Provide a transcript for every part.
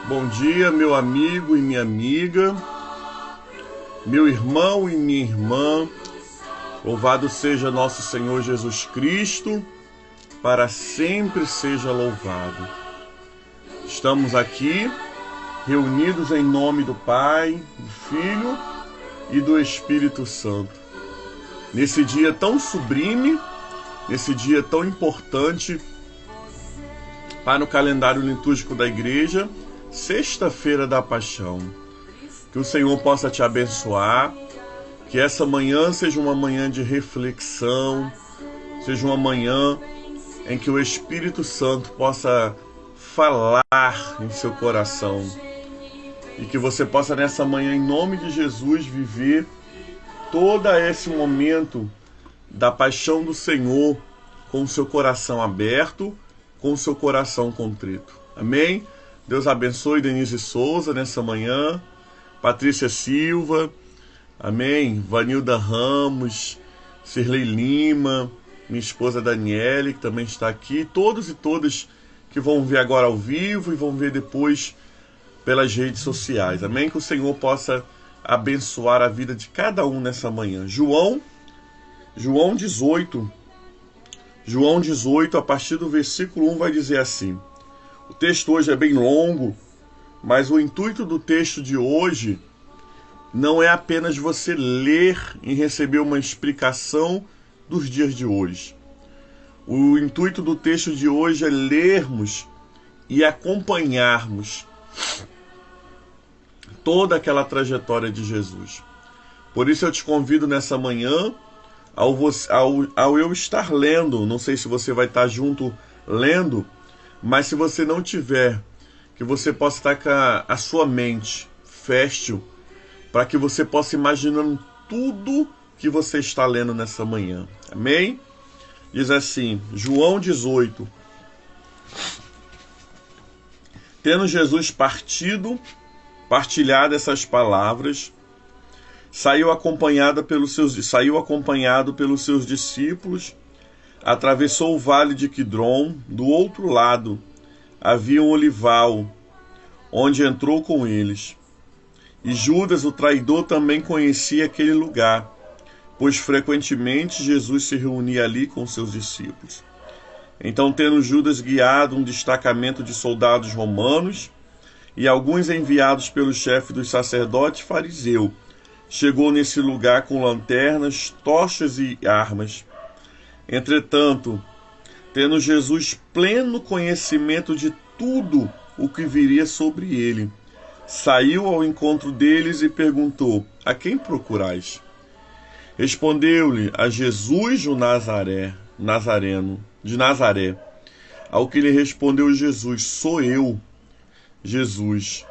Bom dia, meu amigo e minha amiga, meu irmão e minha irmã. Louvado seja nosso Senhor Jesus Cristo, para sempre seja louvado. Estamos aqui reunidos em nome do Pai, do Filho e do Espírito Santo. Nesse dia tão sublime, nesse dia tão importante para o calendário litúrgico da Igreja, Sexta-feira da Paixão. Que o Senhor possa te abençoar, que essa manhã seja uma manhã de reflexão, seja uma manhã em que o Espírito Santo possa falar em seu coração e que você possa nessa manhã, em nome de Jesus, viver todo esse momento da paixão do Senhor com o seu coração aberto, com o seu coração contrito. Amém? Deus abençoe Denise Souza nessa manhã, Patrícia Silva, amém? Vanilda Ramos, Cirlei Lima, minha esposa Daniele, que também está aqui, todos e todas que vão ver agora ao vivo e vão ver depois pelas redes sociais. Amém? Que o Senhor possa abençoar a vida de cada um nessa manhã. João 18, a partir do versículo 1 vai dizer assim. O texto hoje é bem longo, mas o intuito do texto de hoje não é apenas você ler e receber uma explicação dos dias de hoje. O intuito do texto de hoje é lermos e acompanharmos toda aquela trajetória de Jesus. Por isso eu te convido nessa manhã, ao eu estar lendo, não sei se você vai estar junto lendo, mas se você não tiver, que você possa estar com a sua mente fértil, para que você possa imaginar tudo que você está lendo nessa manhã. Amém? Diz assim, João 18. Tendo Jesus partilhado essas palavras, saiu acompanhado pelos seus discípulos, atravessou o vale de Quidrom, do outro lado havia um olival, onde entrou com eles. E Judas, o traidor, também conhecia aquele lugar, pois frequentemente Jesus se reunia ali com seus discípulos. Então, tendo Judas guiado um destacamento de soldados romanos e alguns enviados pelo chefe dos sacerdotes fariseu, chegou nesse lugar com lanternas, tochas e armas. Entretanto, tendo Jesus pleno conhecimento de tudo o que viria sobre ele, saiu ao encontro deles e perguntou: a quem procurais? Respondeu-lhe: a Jesus de Nazaré. Ao que lhe respondeu Jesus: sou eu, Jesus.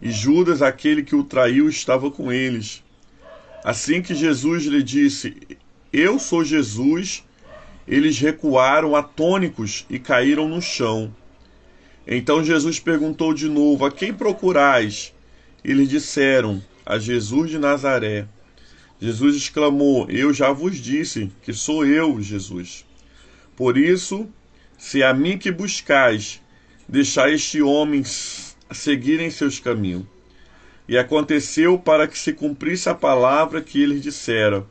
E Judas, aquele que o traiu, estava com eles. Assim que Jesus lhe disse: eu sou Jesus, eles recuaram atônicos e caíram no chão. Então Jesus perguntou de novo: a quem procurais? Eles disseram: a Jesus de Nazaré. Jesus exclamou: eu já vos disse que sou eu, Jesus. Por isso, se a mim que buscais, deixai este homem seguirem seus caminhos. E aconteceu para que se cumprisse a palavra que eles disseram: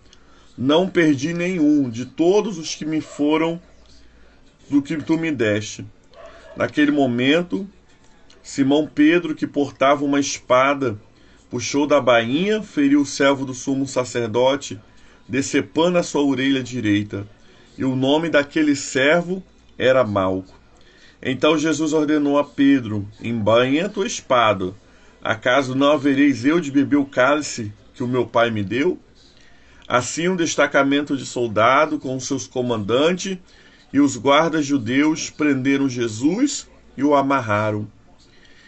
não perdi nenhum de todos os que me foram do que tu me deste. Naquele momento, Simão Pedro, que portava uma espada, puxou da bainha, feriu o servo do sumo sacerdote, decepando a sua orelha direita. E o nome daquele servo era Malco. Então Jesus ordenou a Pedro: embainha a tua espada. Acaso não havereis eu de beber o cálice que o meu pai me deu? Assim, um destacamento de soldado com seus comandantes e os guardas judeus prenderam Jesus e o amarraram.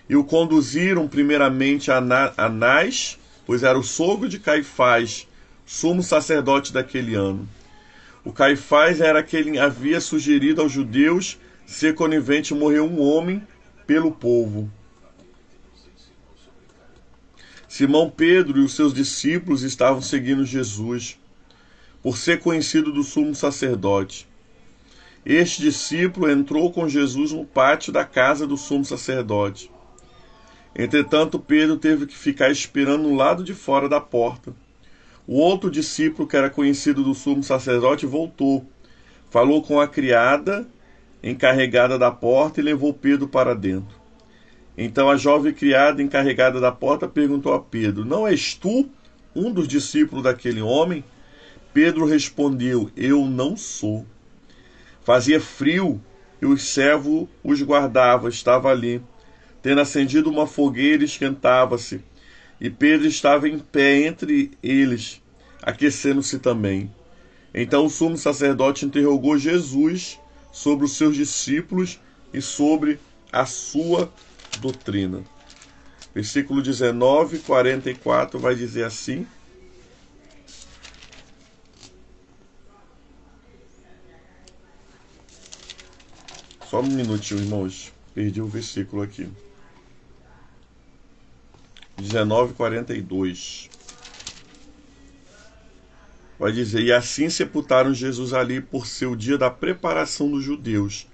E o conduziram primeiramente a Anás, pois era o sogro de Caifás, sumo sacerdote daquele ano. O Caifás era quem havia sugerido aos judeus ser conivente morrer um homem pelo povo. Simão Pedro e os seus discípulos estavam seguindo Jesus, por ser conhecido do sumo sacerdote. Este discípulo entrou com Jesus no pátio da casa do sumo sacerdote. Entretanto, Pedro teve que ficar esperando no lado de fora da porta. O outro discípulo, que era conhecido do sumo sacerdote, voltou. Falou com a criada encarregada da porta e levou Pedro para dentro. Então a jovem criada encarregada da porta perguntou a Pedro: Não és tu um dos discípulos daquele homem? Pedro respondeu: Eu não sou. Fazia frio e o servo os guardava, estava ali. Tendo acendido uma fogueira, esquentava-se. E Pedro estava em pé entre eles, aquecendo-se também. Então o sumo sacerdote interrogou Jesus sobre os seus discípulos e sobre a sua doutrina. Versículo 19, 44 vai dizer assim: Só um minutinho, irmãos. Perdi o versículo aqui. 19, 42. Vai dizer: E assim sepultaram Jesus ali por ser o dia da preparação dos judeus,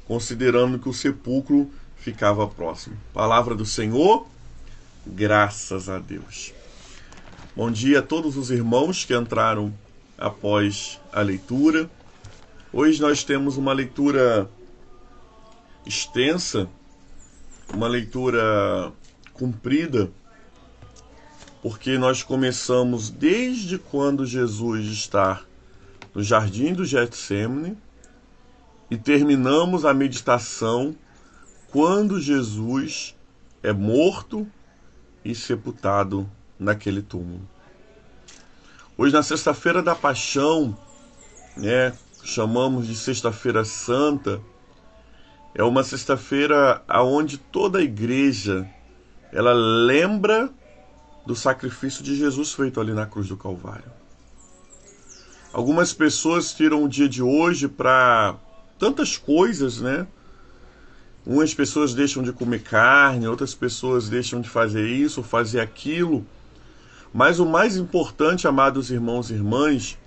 considerando que o sepulcro ficava próximo. Palavra do Senhor, graças a Deus. Bom dia a todos os irmãos que entraram após a leitura. Hoje nós temos uma leitura extensa, uma leitura comprida, porque nós começamos desde quando Jesus está no jardim do Getsêmani e terminamos a meditação quando Jesus é morto e sepultado naquele túmulo. Hoje, na sexta-feira da Paixão, chamamos de Sexta-feira Santa, é uma sexta-feira onde toda a igreja ela lembra do sacrifício de Jesus feito ali na cruz do Calvário. Algumas pessoas tiram o dia de hoje para tantas coisas, né? Umas pessoas deixam de comer carne, outras pessoas deixam de fazer isso, fazer aquilo. Mas o mais importante, amados irmãos e irmãs,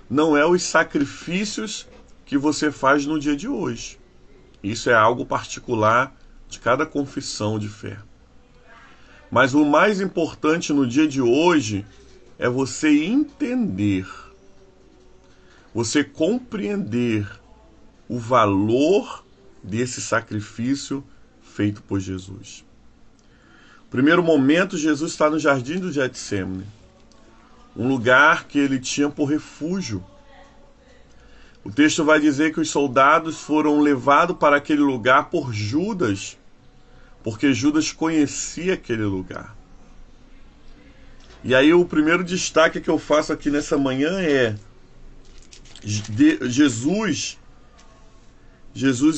não é os sacrifícios que você faz no dia de hoje. Isso é algo particular de cada confissão de fé. Mas o mais importante no dia de hoje é você entender, você compreender o valor desse sacrifício feito por Jesus. Primeiro momento, Jesus está no jardim do Getsêmani, um lugar que ele tinha por refúgio. O texto vai dizer que os soldados foram levados para aquele lugar por Judas, porque Judas conhecia aquele lugar. E aí o primeiro destaque que eu faço aqui nessa manhã é Jesus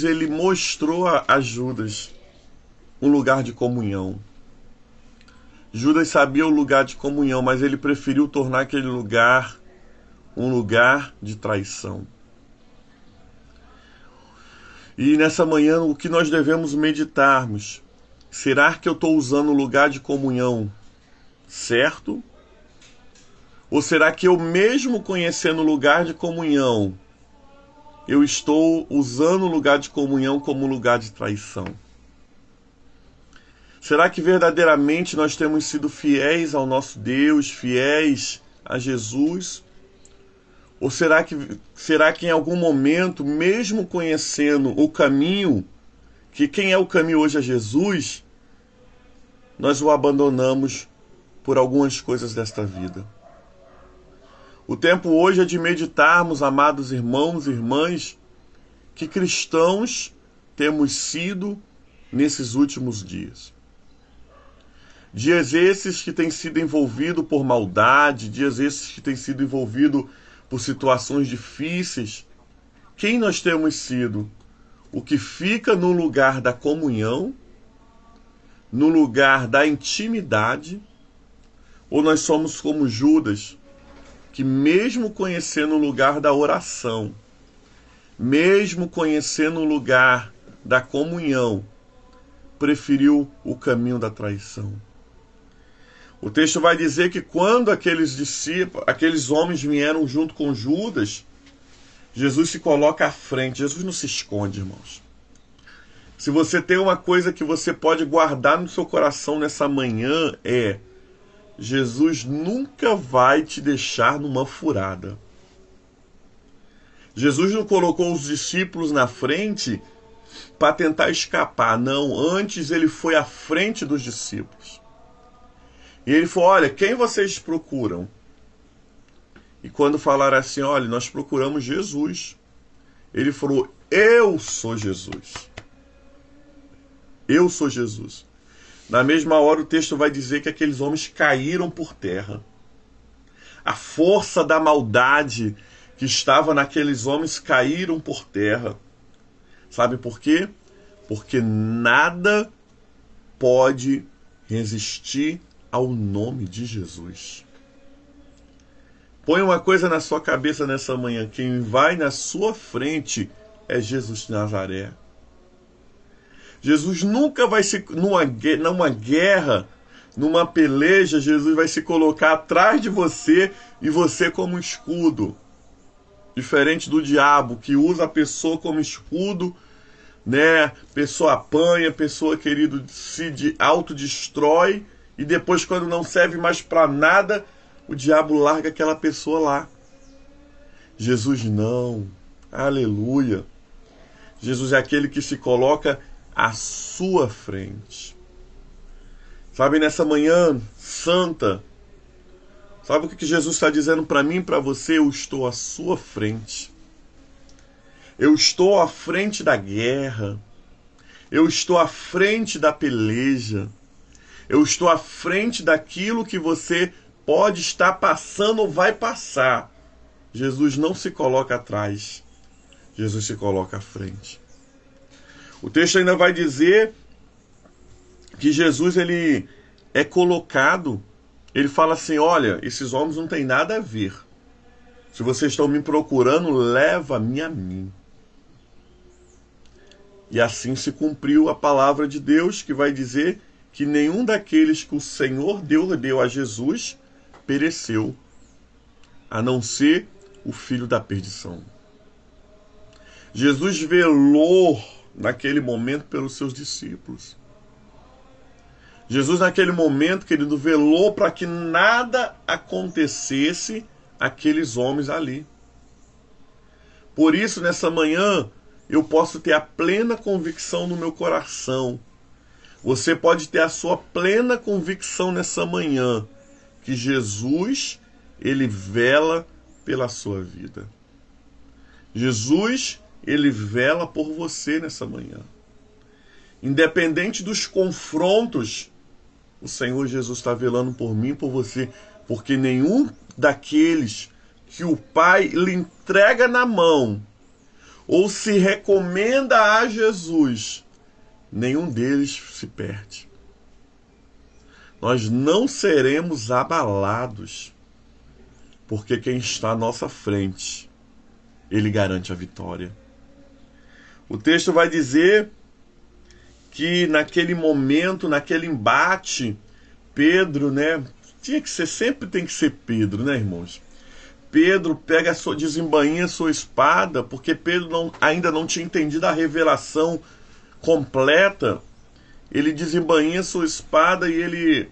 ele mostrou a Judas um lugar de comunhão. Judas sabia o lugar de comunhão, mas ele preferiu tornar aquele lugar um lugar de traição. E nessa manhã o que nós devemos meditarmos? Será que eu estou usando o lugar de comunhão certo? Ou será que eu, mesmo conhecendo o lugar de comunhão, eu estou usando o lugar de comunhão como lugar de traição? Será que verdadeiramente nós temos sido fiéis ao nosso Deus, fiéis a Jesus? Ou será que em algum momento, mesmo conhecendo o caminho, que quem é o caminho hoje é Jesus, nós o abandonamos por algumas coisas desta vida? O tempo hoje é de meditarmos, amados irmãos e irmãs, que cristãos temos sido nesses últimos dias. Dias esses que têm sido envolvidos por maldade, dias esses que têm sido envolvidos por situações difíceis. Quem nós temos sido? O que fica no lugar da comunhão, no lugar da intimidade, ou nós somos como Judas, que mesmo conhecendo o lugar da oração, mesmo conhecendo o lugar da comunhão, preferiu o caminho da traição? O texto vai dizer que quando aqueles homens vieram junto com Judas, Jesus se coloca à frente. Jesus não se esconde, irmãos. Se você tem uma coisa que você pode guardar no seu coração nessa manhã, Jesus nunca vai te deixar numa furada. Jesus não colocou os discípulos na frente para tentar escapar, não. Antes ele foi à frente dos discípulos. E ele falou: olha, quem vocês procuram? E quando falaram assim: olha, nós procuramos Jesus. Ele falou: eu sou Jesus. Eu sou Jesus. Na mesma hora o texto vai dizer que aqueles homens caíram por terra. A força da maldade que estava naqueles homens caíram por terra. Sabe por quê? Porque nada pode resistir ao nome de Jesus. Põe uma coisa na sua cabeça nessa manhã: quem vai na sua frente é Jesus de Nazaré. Jesus nunca vai se, numa guerra, numa peleja, Jesus vai se colocar atrás de você e você como escudo. Diferente do diabo, que usa a pessoa como escudo, né? Pessoa apanha, pessoa, querido, se autodestrói, e depois, quando não serve mais para nada, o diabo larga aquela pessoa lá. Jesus não. Aleluia. Jesus é aquele que se coloca à sua frente. Sabe, nessa manhã santa, sabe o que Jesus está dizendo para mim e para você? Eu estou à sua frente. Eu estou à frente da guerra. Eu estou à frente da peleja. Eu estou à frente daquilo que você pode estar passando ou vai passar. Jesus não se coloca atrás. Jesus se coloca à frente. O texto ainda vai dizer que Jesus, ele é colocado, ele fala assim: olha, esses homens não têm nada a ver. Se vocês estão me procurando, leva-me a mim. E assim se cumpriu a palavra de Deus, que vai dizer que nenhum daqueles que o Senhor deu a Jesus pereceu, a não ser o filho da perdição. Jesus velou naquele momento pelos seus discípulos. Jesus naquele momento, querido, velou para que nada acontecesse àqueles homens ali. Por isso, nessa manhã, eu posso ter a plena convicção no meu coração. Você pode ter a sua plena convicção nessa manhã que Jesus, ele vela pela sua vida. Jesus, ele vela por você nessa manhã. Independente dos confrontos, o Senhor Jesus está velando por mim e por você, porque nenhum daqueles que o Pai lhe entrega na mão ou se recomenda a Jesus, nenhum deles se perde. Nós não seremos abalados, porque quem está à nossa frente, ele garante a vitória. O texto vai dizer que naquele momento, naquele embate, Pedro, né? Sempre tem que ser Pedro, né, irmãos? Pedro desembainha a sua espada, porque Pedro ainda não tinha entendido a revelação completa. Ele desembainha a sua espada e ele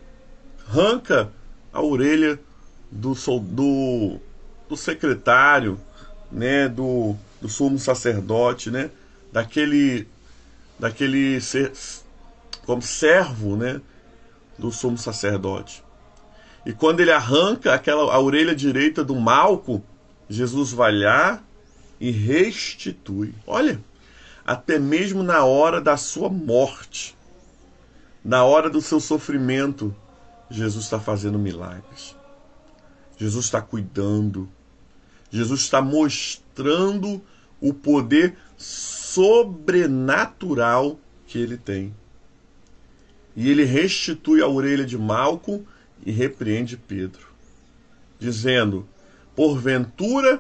arranca a orelha do secretário, né, do sumo sacerdote, né, daquele como servo, né, do sumo sacerdote. E quando ele arranca a orelha direita do Malco, Jesus vai lá e restitui. Olha, até mesmo na hora da sua morte, na hora do seu sofrimento, Jesus está fazendo milagres. Jesus está cuidando. Jesus está mostrando o poder sobrenatural que ele tem. E ele restitui a orelha de Malco e repreende Pedro, dizendo: porventura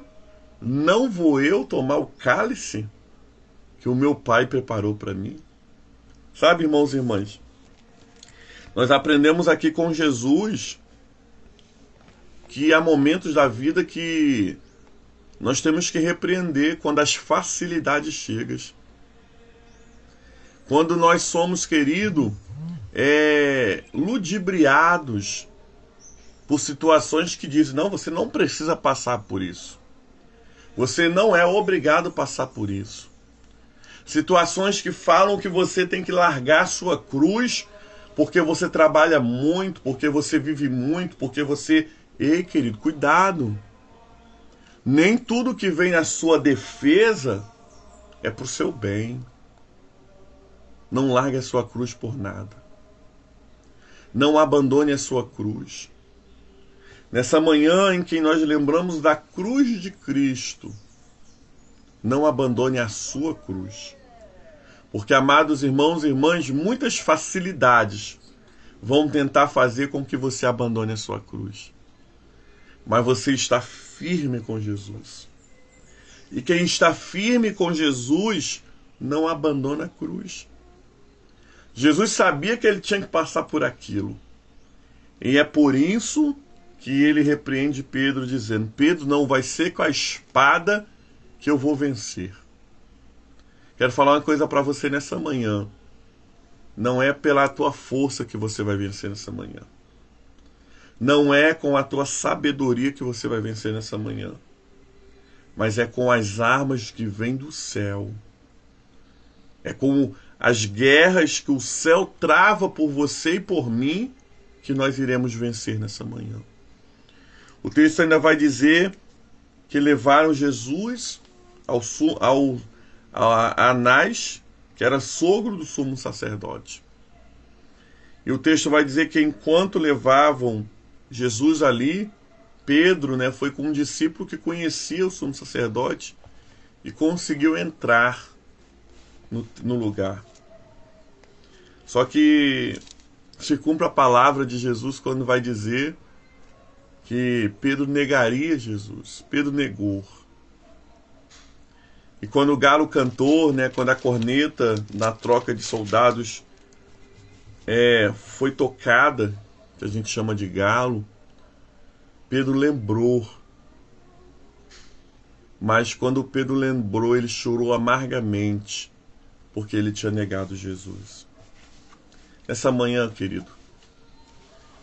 não vou eu tomar o cálice que o meu Pai preparou para mim? Sabe, irmãos e irmãs, nós aprendemos aqui com Jesus que há momentos da vida que nós temos que repreender quando as facilidades chegam. Quando nós somos, querido, ludibriados por situações que dizem, não, você não precisa passar por isso. Você não é obrigado a passar por isso. Situações que falam que você tem que largar sua cruz porque você trabalha muito, porque você vive muito, porque você... Ei, querido, cuidado. Nem tudo que vem na sua defesa é pro seu bem. Não largue a sua cruz por nada. Não abandone a sua cruz. Nessa manhã em que nós lembramos da cruz de Cristo, não abandone a sua cruz. Porque, amados irmãos e irmãs, muitas facilidades vão tentar fazer com que você abandone a sua cruz. Mas você está firme com Jesus. E quem está firme com Jesus não abandona a cruz. Jesus sabia que ele tinha que passar por aquilo. E é por isso que ele repreende Pedro dizendo, Pedro, não vai ser com a espada que eu vou vencer. Quero falar uma coisa para você nessa manhã. Não é pela tua força que você vai vencer nessa manhã. Não é com a tua sabedoria que você vai vencer nessa manhã. Mas é com as armas que vêm do céu. É com as guerras que o céu trava por você e por mim que nós iremos vencer nessa manhã. O texto ainda vai dizer que levaram Jesus a Anás, que era sogro do sumo sacerdote. E o texto vai dizer que enquanto levavam Jesus ali, Pedro, foi com um discípulo que conhecia o sumo sacerdote e conseguiu entrar no lugar. Só que se cumpre a palavra de Jesus quando vai dizer que Pedro negaria Jesus. Pedro negou. E quando o galo cantou, quando a corneta na troca de soldados foi tocada, que a gente chama de galo, Pedro lembrou. Mas quando Pedro lembrou, ele chorou amargamente, porque ele tinha negado Jesus. Essa manhã, querido,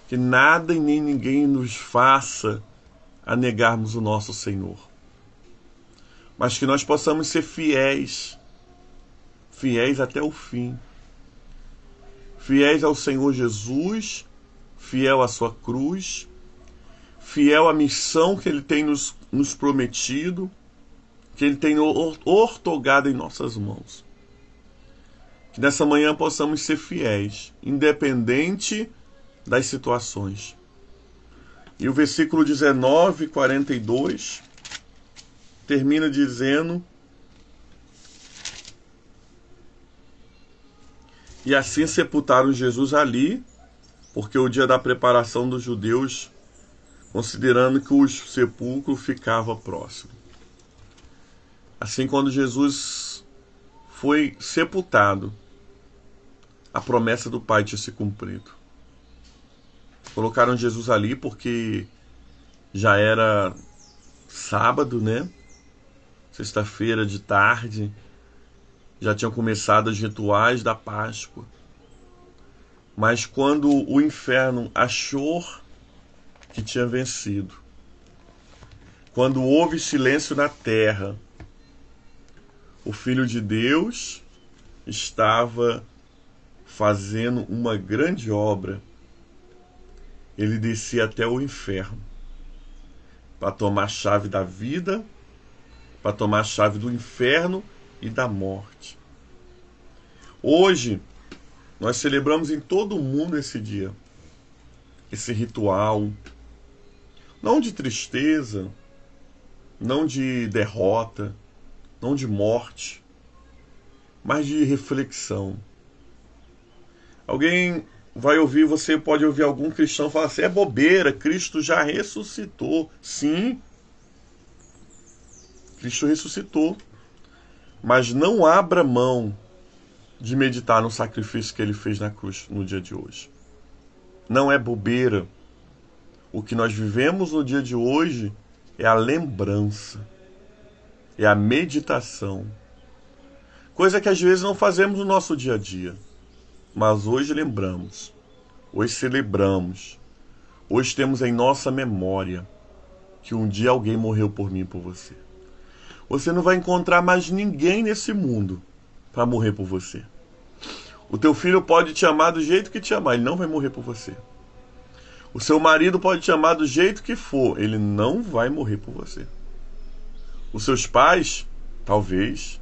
que nada e nem ninguém nos faça a negarmos o nosso Senhor. Mas que nós possamos ser fiéis, fiéis até o fim. Fiéis ao Senhor Jesus, fiel à sua cruz, fiel à missão que Ele tem nos prometido, que Ele tem ortogado em nossas mãos. Que nessa manhã possamos ser fiéis, independente das situações. E o versículo 19, 42, termina dizendo: e assim sepultaram Jesus ali, porque o dia da preparação dos judeus, considerando que o sepulcro ficava próximo. Assim, quando Jesus foi sepultado, a promessa do Pai tinha se cumprido. Colocaram Jesus ali porque já era sábado, Sexta-feira de tarde. Já tinham começado os rituais da Páscoa. Mas quando o inferno achou que tinha vencido, quando houve silêncio na terra, o Filho de Deus estava fazendo uma grande obra. Ele descia até o inferno para tomar a chave da vida, para tomar a chave do inferno e da morte. Hoje, nós celebramos em todo o mundo esse dia, esse ritual, não de tristeza, não de derrota, não de morte, mas de reflexão. Alguém vai ouvir, você pode ouvir algum cristão falar assim, é bobeira, Cristo já ressuscitou. Sim, Cristo ressuscitou. Mas não abra mão de meditar no sacrifício que ele fez na cruz no dia de hoje. Não é bobeira. O que nós vivemos no dia de hoje é a lembrança, é a meditação. Coisa que às vezes não fazemos no nosso dia a dia. Mas hoje lembramos, hoje celebramos, hoje temos em nossa memória que um dia alguém morreu por mim e por você. Você não vai encontrar mais ninguém nesse mundo para morrer por você. O teu filho pode te amar do jeito que te amar, ele não vai morrer por você. O seu marido pode te amar do jeito que for, ele não vai morrer por você. Os seus pais, talvez,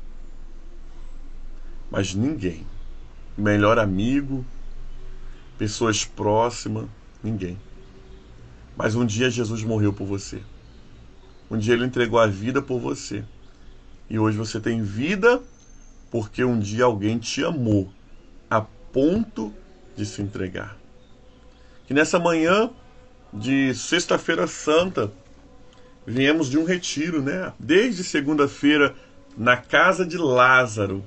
mas ninguém. Melhor amigo, pessoas próximas, ninguém. Mas um dia Jesus morreu por você. Um dia ele entregou a vida por você. E hoje você tem vida porque um dia alguém te amou a ponto de se entregar. Que nessa manhã de Sexta-feira Santa, viemos de um retiro, né? Desde segunda-feira, na casa de Lázaro,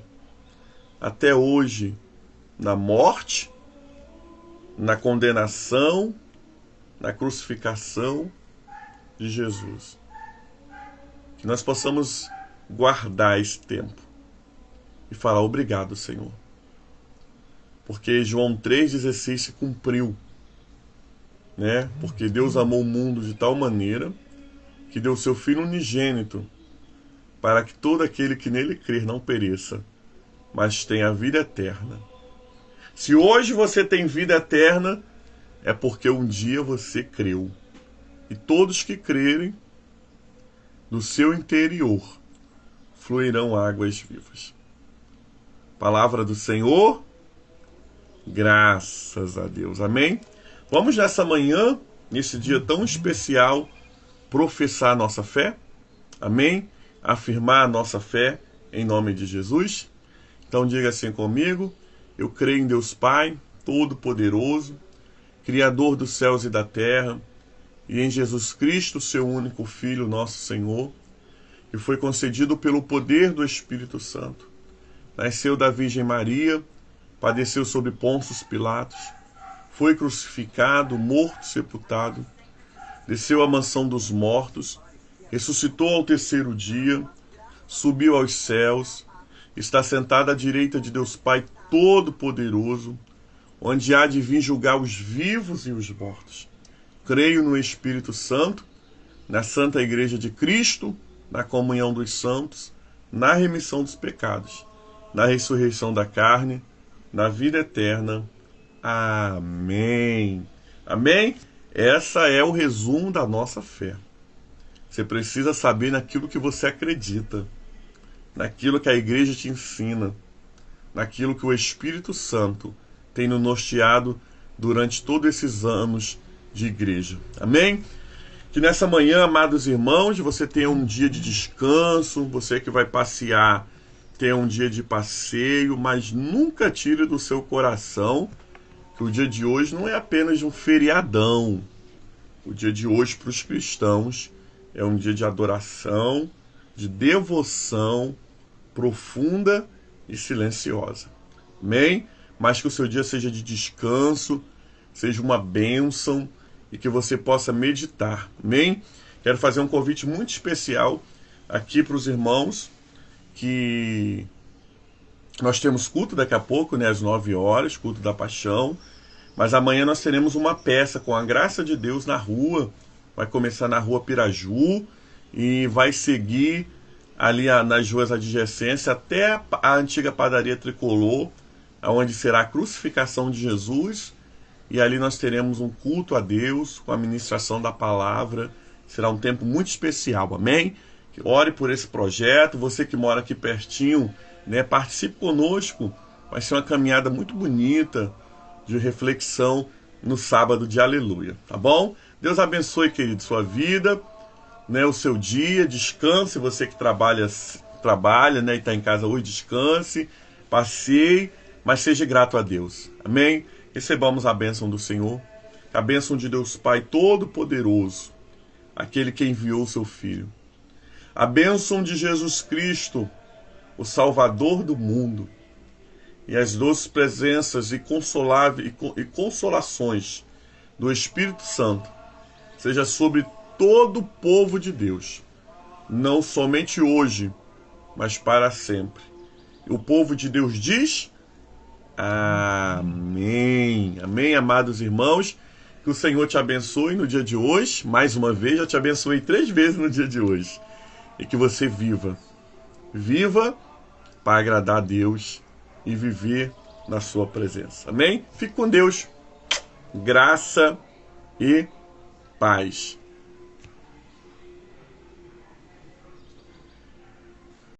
até hoje, na morte, na condenação, na crucificação de Jesus. Que nós possamos guardar esse tempo e falar obrigado, Senhor. Porque João 3,16 se cumpriu, né? Porque Deus amou o mundo de tal maneira que deu seu Filho unigênito para que todo aquele que nele crer não pereça, mas tenha a vida eterna. Se hoje você tem vida eterna, é porque um dia você creu. E todos que crerem, do seu interior fluirão águas vivas. Palavra do Senhor, graças a Deus. Amém? Vamos nessa manhã, nesse dia tão especial, professar a nossa fé. Amém? Afirmar a nossa fé em nome de Jesus. Então diga assim comigo: eu creio em Deus Pai, Todo-Poderoso, Criador dos céus e da terra, e em Jesus Cristo, seu único Filho, nosso Senhor, que foi concedido pelo poder do Espírito Santo. Nasceu da Virgem Maria, padeceu sob Pôncio Pilatos, foi crucificado, morto, sepultado, desceu à mansão dos mortos, ressuscitou ao terceiro dia, subiu aos céus, está sentado à direita de Deus Pai Todo-Poderoso, onde há de vir julgar os vivos e os mortos. Creio no Espírito Santo, na Santa Igreja de Cristo, na comunhão dos santos, na remissão dos pecados, na ressurreição da carne, na vida eterna. Amém. Amém? Essa é o resumo da nossa fé. Você precisa saber naquilo que você acredita, naquilo que a igreja te ensina, naquilo que o Espírito Santo tem nos norteado durante todos esses anos de igreja. Amém? Que nessa manhã, amados irmãos, você tenha um dia de descanso, você que vai passear, tenha um dia de passeio, mas nunca tire do seu coração que o dia de hoje não é apenas um feriadão. O dia de hoje para os cristãos é um dia de adoração, de devoção profunda e silenciosa. Amém? Mas que o seu dia seja de descanso, seja uma bênção e que você possa meditar. Amém? Quero fazer um convite muito especial aqui para os irmãos, que nós temos culto daqui a pouco, né, às 9 horas, culto da Paixão, mas amanhã nós teremos uma peça com a graça de Deus na rua. Vai começar na rua Piraju e vai seguir ali nas ruas adjacentes até a antiga padaria Tricolor, onde será a crucificação de Jesus, e ali nós teremos um culto a Deus com a ministração da palavra. Será um tempo muito especial, amém? Ore por esse projeto. Você que mora aqui pertinho, né, participe conosco. Vai ser uma caminhada muito bonita de reflexão no sábado de aleluia, tá bom? Deus abençoe, querido, sua vida, né, o seu dia. Descanse, você que trabalha, né, e está em casa hoje, descanse, passeie, mas seja grato a Deus, amém? Recebamos a bênção do Senhor, a bênção de Deus Pai Todo-Poderoso, aquele que enviou o seu Filho, a bênção de Jesus Cristo, o Salvador do mundo, e as doces presenças e consolações do Espírito Santo seja sobre todo o povo de Deus, não somente hoje, mas para sempre. O povo de Deus diz: amém. Amém, amados irmãos. Que o Senhor te abençoe no dia de hoje. Mais uma vez, já te abençoei 3 vezes no dia de hoje. E que você viva. Viva para agradar a Deus e viver na sua presença. Amém? Fique com Deus. Graça e paz.